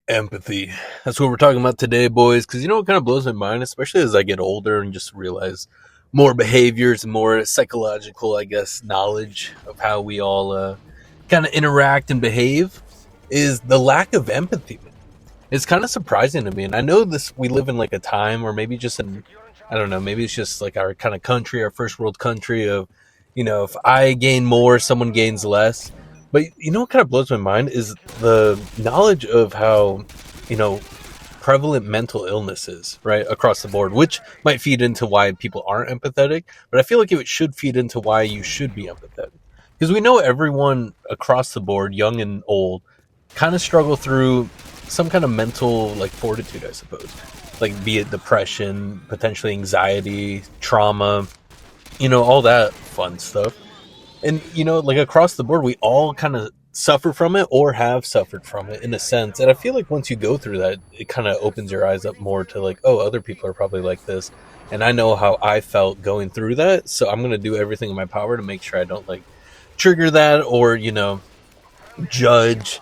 Empathy. That's what we're talking about today, boys. Because you know what kind of blows my mind, especially as I get older and just realize more behaviors and more psychological, I guess, knowledge of how we all kind of interact and behave, is the lack of empathy. It's kind of surprising to me. And I know this, we live in like a time, or maybe just in, I don't know, maybe it's just like our kind of country, our first world country of, if I gain more, someone gains less. But you know what kind of blows my mind is the knowledge of how, you know, prevalent mental illness is, right, across the board, which might feed into why people aren't empathetic. But I feel like it should feed into why you should be empathetic. Because we know everyone across the board, young and old, kind of struggle through some kind of mental like fortitude, I suppose. Like be it depression, potentially anxiety, trauma, all that fun stuff. And like across the board, we all kind of suffer from it or have suffered from it in a sense. And I feel like once you go through that, it kind of opens your eyes up more to like, oh, other people are probably like this. And I know how I felt going through that. So I'm going to do everything in my power to make sure I don't like trigger that or, judge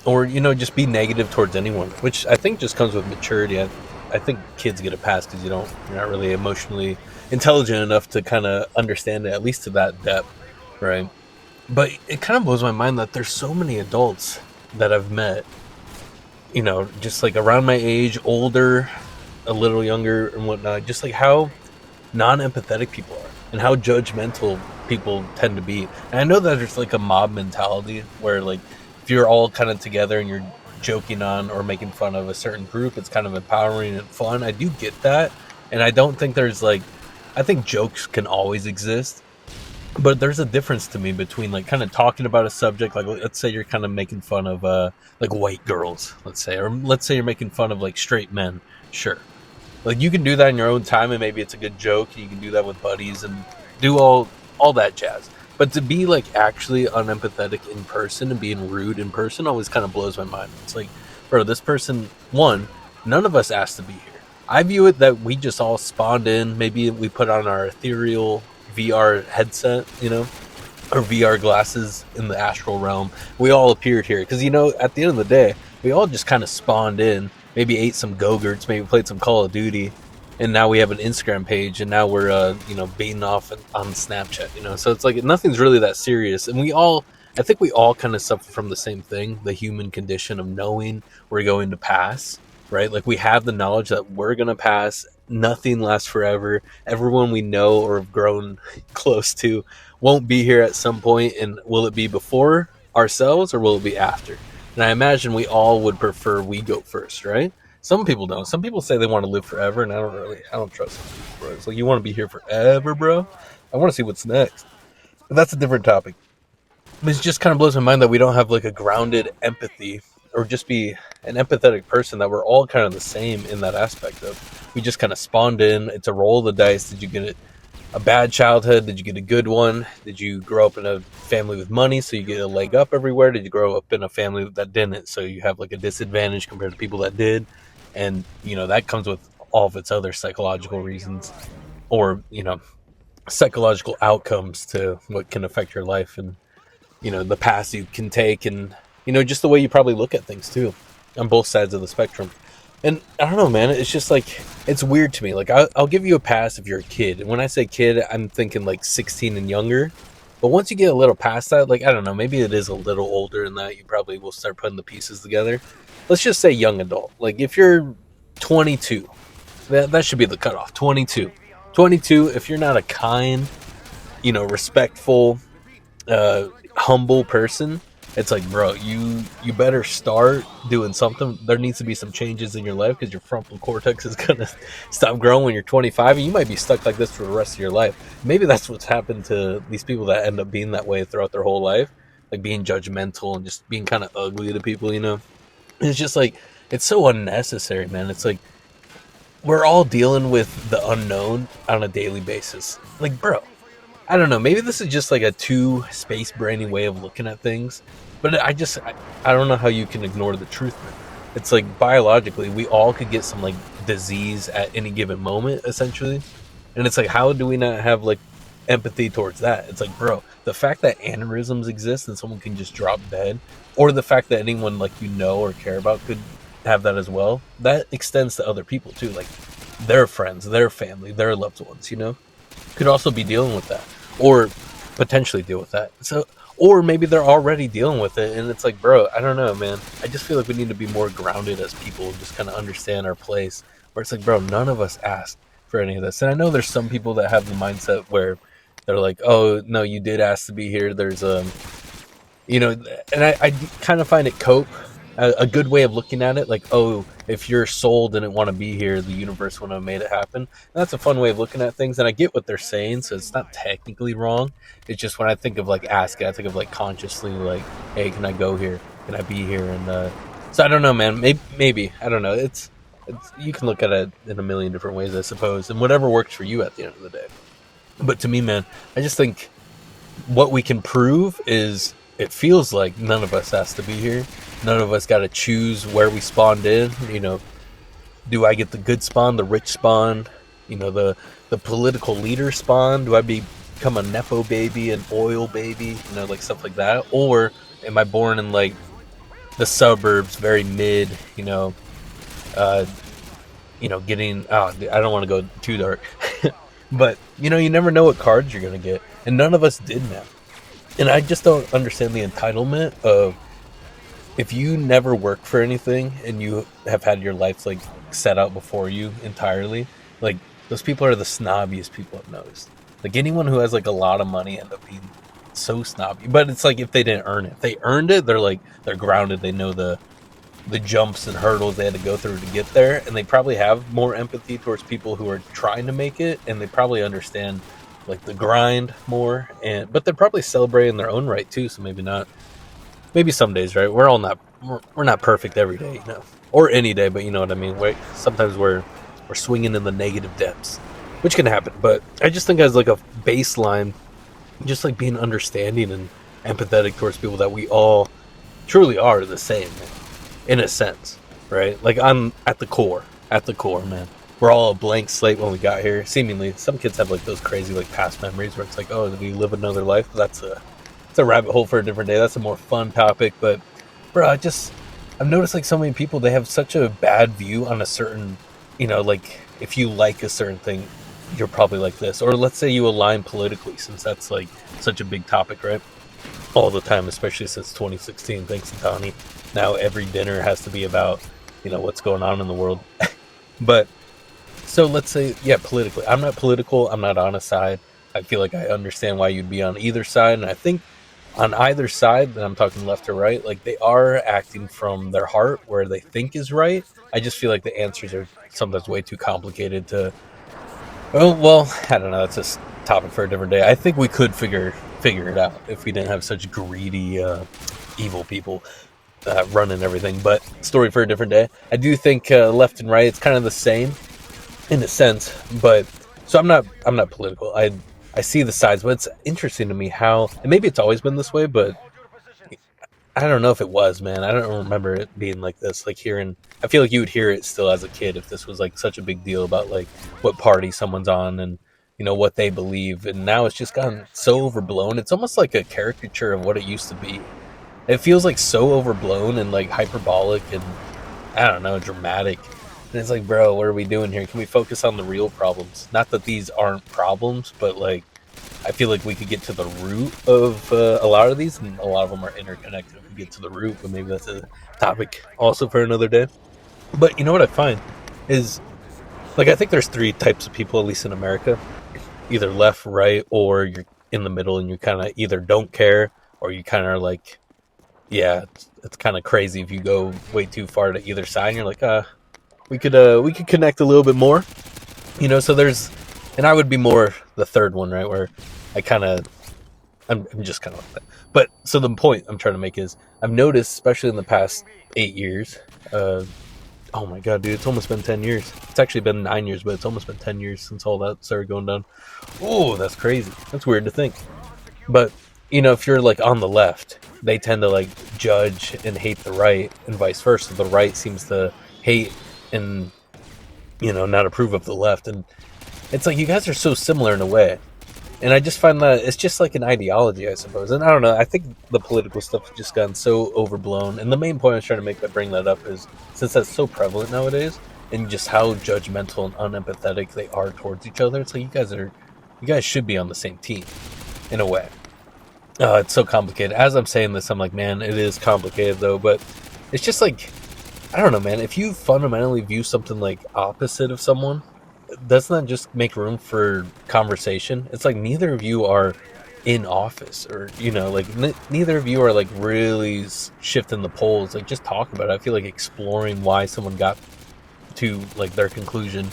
or, just be negative towards anyone, which I think just comes with maturity. I think kids get a pass because you're not really emotionally intelligent enough to kind of understand it, at least to that depth, right? But it kind of blows my mind that there's so many adults that I've met, just like around my age, older, a little younger and whatnot, just like how non-empathetic people are and how judgmental people tend to be. And I know that there's like a mob mentality where like if you're all kind of together and you're joking on or making fun of a certain group, it's kind of empowering and fun. I do get that. And I don't think there's like, I think jokes can always exist, but there's a difference to me between like kind of talking about a subject, like let's say you're kind of making fun of like white girls, let's say, or let's say you're making fun of like straight men. Sure, like you can do that in your own time and maybe it's a good joke. You can do that with buddies and do all that jazz. But to be like actually unempathetic in person and being rude in person always kind of blows my mind. It's like, bro, this person, one, none of us asked to be here. I view it that we just all spawned in. Maybe we put on our ethereal VR headset, or VR glasses in the astral realm. We all appeared here because, at the end of the day, we all just kind of spawned in, maybe ate some Go-Gurts, maybe played some Call of Duty, and now we have an Instagram page, and now we're, beating off on Snapchat, So it's like nothing's really that serious. And I think we all kind of suffer from the same thing, the human condition of knowing we're going to pass, right? Like we have the knowledge that we're going to pass. Nothing lasts forever. Everyone we know or have grown close to won't be here at some point. And will it be before ourselves or will it be after? And I imagine we all would prefer we go first, right? Some people don't. Some people say they want to live forever, and I don't trust them, bro. It's like, you want to be here forever, bro? I want to see what's next. But that's a different topic. But it just kind of blows my mind that we don't have like a grounded empathy or just be an empathetic person, that we're all kind of the same in that aspect of we just kind of spawned in. It's a roll of the dice. Did you get a bad childhood? Did you get a good one? Did you grow up in a family with money so you get a leg up everywhere? Did you grow up in a family that didn't, so you have like a disadvantage compared to people that did? And that comes with all of its other psychological reasons or psychological outcomes to what can affect your life and the paths you can take and just the way you probably look at things too on both sides of the spectrum. And I don't know, man, it's just like, it's weird to me. Like I'll give you a pass if you're a kid, and when I say kid, I'm thinking like 16 and younger. But once you get a little past that, like I don't know, maybe it is a little older than that, you probably will start putting the pieces together. Let's just say young adult. Like if you're 22, that should be the cutoff. 22, if you're not a kind, respectful, humble person, it's like, bro, you better start doing something. There needs to be some changes in your life because your frontal cortex is gonna stop growing when you're 25, and you might be stuck like this for the rest of your life. Maybe that's what's happened to these people that end up being that way throughout their whole life, like being judgmental and just being kind of ugly to people. It's just like, it's so unnecessary, man. It's like we're all dealing with the unknown on a daily basis. Like, bro, I don't know. Maybe this is just like a too space brainy way of looking at things, but I don't know how you can ignore the truth, man. It's like biologically, we all could get some like disease at any given moment, essentially. And it's like, how do we not have like empathy towards that? It's like, bro, the fact that aneurysms exist and someone can just drop dead, or the fact that anyone like or care about could have that as well, that extends to other people too, like their friends, their family, their loved ones, could also be dealing with that, or potentially deal with that. So, or maybe they're already dealing with it, and it's like, bro, I don't know, man. I just feel like we need to be more grounded as people and just kind of understand our place. Where it's like, bro, none of us asked for any of this. And I know there's some people that have the mindset where they're like, oh no, you did ask to be here. There's and I kind of find it a good way of looking at it, like, oh, if your soul didn't want to be here, the universe wouldn't have made it happen. And that's a fun way of looking at things, and I get what they're saying, so it's not technically wrong. It's just when I think of like asking, I think of like consciously, like, hey, can I go here? Can I be here? And so I don't know, man. Maybe I don't know. It's you can look at it in a million different ways, I suppose, and whatever works for you at the end of the day. But to me, man, I just think what we can prove is it feels like none of us has to be here. None of us got to choose where we spawned in. Do I get the good spawn, the rich spawn, the political leader spawn? Do I become a nepo baby, an oil baby, like stuff like that? Or am I born in like the suburbs, very mid, getting, I don't want to go too dark, but you never know what cards you're going to get. And none of us did now. And I just don't understand the entitlement of, if you never work for anything and you have had your life like set out before you entirely, like those people are the snobbiest people I've noticed. Like anyone who has like a lot of money end up being so snobby. But it's like if they didn't earn it. If they earned it, they're grounded. They know the jumps and hurdles they had to go through to get there, and they probably have more empathy towards people who are trying to make it, and they probably understand like the grind more, but they're probably celebrating their own right too, so maybe not. Maybe some days, right? We're not perfect every day, or any day, but you know what I mean. Sometimes we're swinging in the negative depths, which can happen. But I just think as like a baseline, just like being understanding and empathetic towards people, that we all truly are the same, man, in a sense, right? Like I'm at the core, man. We're all a blank slate when we got here. Seemingly, some kids have like those crazy like past memories where it's like, oh, did we live another life? That's a rabbit hole for a different day. That's a more fun topic. But bro, I've noticed like so many people, they have such a bad view on a certain, like if you like a certain thing, you're probably like this. Or let's say you align politically, since that's like such a big topic, right? All the time, especially since 2016, thanks to Tani. Now every dinner has to be about, what's going on in the world. But so let's say, yeah, politically, I'm not political. I'm not on a side. I feel like I understand why you'd be on either side. And I think on either side, and I'm talking left or right, like they are acting from their heart where they think is right. I just feel like the answers are sometimes way too complicated to, well, I don't know. That's a topic for a different day. I think we could figure it out if we didn't have such greedy, evil people running everything. But story for a different day. I do think left and right, it's kind of the same in a sense. But so I'm not political. I see the sides, but it's interesting to me how, and maybe it's always been this way, but I don't know if it was, man. I don't remember it being like this. Like I feel like you would hear it still as a kid if this was like such a big deal about like what party someone's on and what they believe. And now it's just gotten so overblown. It's almost like a caricature of what it used to be. It feels like so overblown and like hyperbolic and I don't know, dramatic. And it's like, bro, what are we doing here? Can we focus on the real problems? Not that these aren't problems, but like I feel like we could get to the root of a lot of these, and a lot of them are interconnected. We get to the root, but maybe that's a topic also for another day. But you know what I find is, like, I think there's three types of people, at least in America. Either left, right, or you're in the middle and you kind of either don't care or you kind of are like, yeah, it's kind of crazy if you go way too far to either side and you're like, we could connect a little bit more. So there's, and I would be more the third one, right, where I'm just kind of like that. But so the point I'm trying to make is, I've noticed, especially in the past 8 years, oh my god, dude, it's almost been 10 years. It's actually been 9 years, but it's almost been 10 years since all that started going down. Oh, that's crazy. That's weird to think. But, if you're like on the left, they tend to like judge and hate the right, and vice versa. The right seems to hate and, not approve of the left. And it's like, you guys are so similar in a way. And I just find that it's just like an ideology, I suppose. And I don't know. I think the political stuff has just gotten so overblown. And the main point I was trying to make by bringing that up is since that's so prevalent nowadays, and just how judgmental and unempathetic they are towards each other. It's like you guys should be on the same team, in a way. It's so complicated. As I'm saying this, I'm like, man, it is complicated though. But it's just like, I don't know, man. If you fundamentally view something like opposite of someone, doesn't that just make room for conversation? It's like neither of you are in office, or like neither of you are like really shifting the polls. Like just talk about it. I feel like exploring why someone got to like their conclusion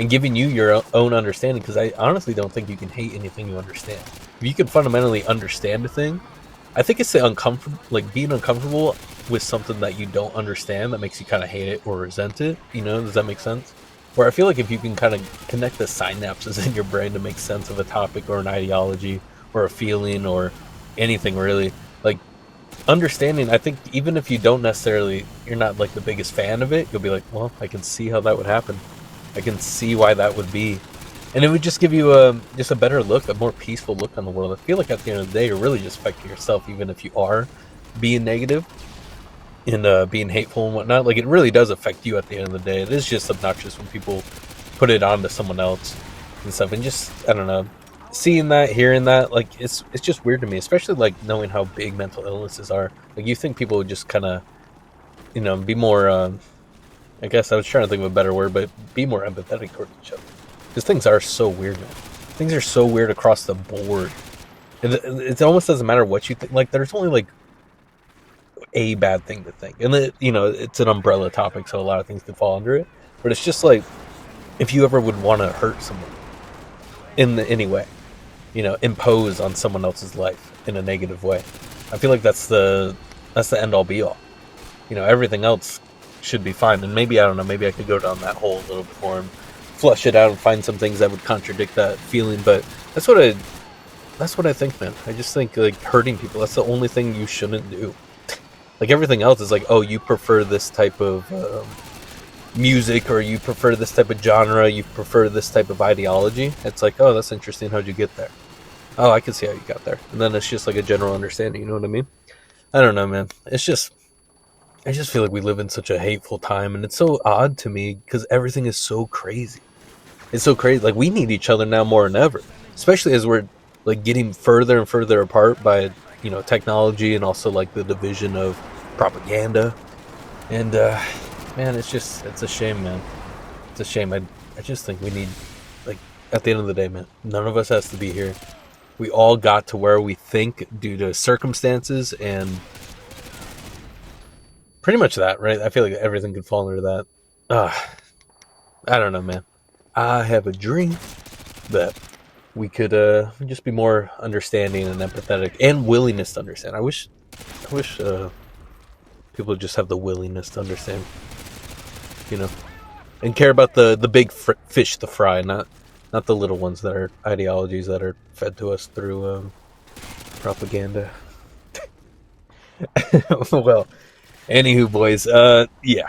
and giving you your own understanding, because I honestly don't think you can hate anything you understand. If you can fundamentally understand a thing, I think it's the uncomfortable, like being uncomfortable with something that you don't understand that makes you kind of hate it or resent it. Does that make sense? Where I feel like if you can kind of connect the synapses in your brain to make sense of a topic or an ideology or a feeling or anything really, like understanding, I think even if you don't necessarily, you're not like the biggest fan of it, you'll be like, well, I can see how that would happen. I can see why that would be. And it would just give you just a better look, a more peaceful look on the world. I feel like at the end of the day, you're really just affecting yourself, even if you are being negative and being hateful and whatnot. Like it really does affect you at the end of the day. It is just obnoxious when people put it on to someone else and stuff. And just, I don't know, seeing that, hearing that, like it's just weird to me, especially like knowing how big mental illnesses are. Like you think people would just kind of, be more. I guess I was trying to think of a better word, but be more empathetic towards each other. Because things are so weird, man. Things are so weird across the board. It almost doesn't matter what you think. Like, there's only, like, a bad thing to think. And, it's an umbrella topic, so a lot of things can fall under it. But it's just, like, if you ever would want to hurt someone in any way, impose on someone else's life in a negative way, I feel like that's the end-all, be-all. Everything else should be fine. And maybe, I don't know, maybe I could go down that hole a little bit more and flush it out and find some things that would contradict that feeling. But that's what I think, man. I just think like hurting people, that's the only thing you shouldn't do. Like everything else is like, oh, you prefer this type of music, or you prefer this type of genre, you prefer this type of ideology. It's like, oh, that's interesting, how'd you get there? Oh, I can see how you got there. And then it's just like a general understanding, you know what I mean? I don't know, man. I just feel like we live in such a hateful time, and it's so odd to me because everything is so crazy. It's so crazy. Like we need each other now more than ever, especially as we're like getting further and further apart by technology, and also like the division of propaganda. And man, it's a shame, man. It's a shame. I just think we need, like, at the end of the day, man, none of us has to be here. We all got to where we think due to circumstances and pretty much that, right? I feel like everything could fall under that. I don't know, man. I have a dream that we could just be more understanding and empathetic and willingness to understand. I wish people would just have the willingness to understand, and care about the big fish to fry, not the little ones that are ideologies that are fed to us through propaganda. Well, anywho, boys, yeah.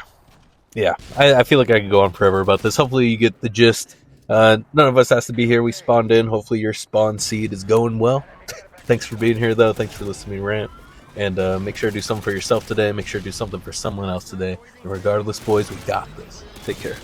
I feel like I could go on forever about this. Hopefully you get the gist. None of us has to be here. We spawned in. Hopefully your spawn seed is going well. Thanks for being here, though. Thanks for listening to me rant. And make sure to do something for yourself today. Make sure to do something for someone else today. And regardless, boys, we got this. Take care.